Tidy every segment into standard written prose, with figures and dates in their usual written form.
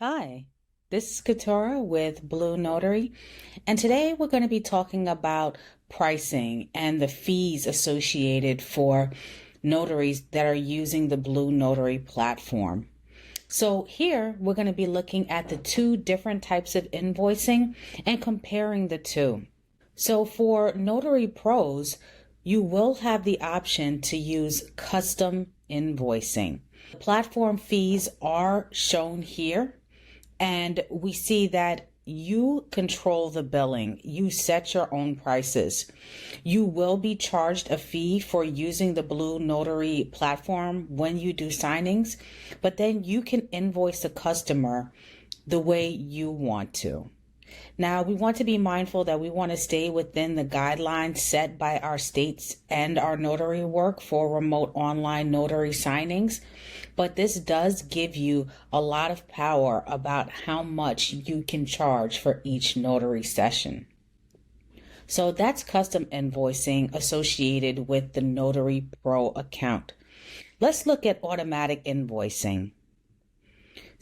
Hi, this is Katora with BlueNotary, and today we're going to be talking about pricing and the fees associated for notaries that are using the BlueNotary platform. So here we're going to be looking at the two different types of invoicing and comparing the two. So for Notary Pros, you will have the option to use custom invoicing. The platform fees are shown here. And we see that you control the billing. You set your own prices. You will be charged a fee for using the BlueNotary platform when you do signings, but then you can invoice the customer the way you want to. Now, we want to be mindful that we want to stay within the guidelines set by our states and our notary work for remote online notary signings. But this does give you a lot of power about how much you can charge for each notary session. So that's custom invoicing associated with the Notary Pro account. Let's look at automatic invoicing.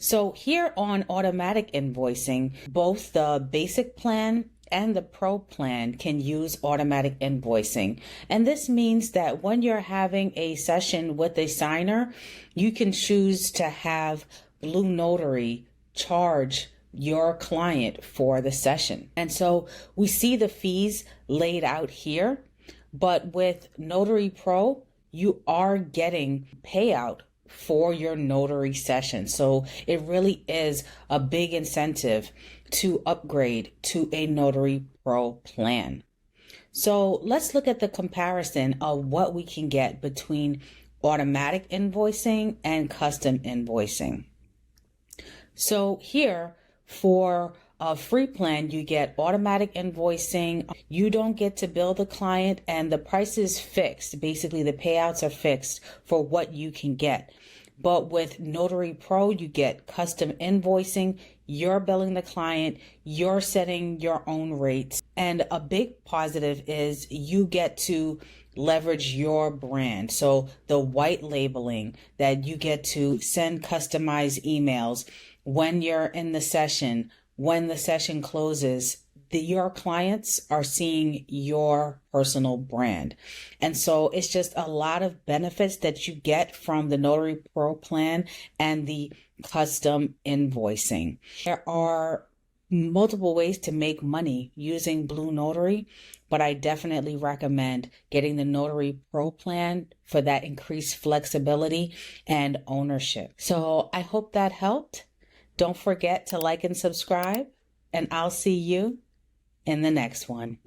So here on automatic invoicing, both the basic plan and the pro plan can use automatic invoicing. And this means that when you're having a session with a signer, you can choose to have BlueNotary charge your client for the session. And so we see the fees laid out here, but with Notary Pro, you are getting payout for your notary session. So it really is a big incentive to upgrade to a Notary Pro plan. So let's look at the comparison of what we can get between automatic invoicing and custom invoicing. So here for a free plan, you get automatic invoicing. You don't get to bill the client and the price is fixed. Basically, the payouts are fixed for what you can get. But with Notary Pro, you get custom invoicing. You're billing the client. You're setting your own rates. And a big positive is you get to leverage your brand. So the white labeling that you get to send customized emails when you're in the session, when the session closes, your clients are seeing your personal brand. And so it's just a lot of benefits that you get from the Notary Pro plan and the custom invoicing. There are multiple ways to make money using BlueNotary, but I definitely recommend getting the Notary Pro plan for that increased flexibility and ownership. So I hope that helped. Don't forget to like and subscribe, and I'll see you in the next one.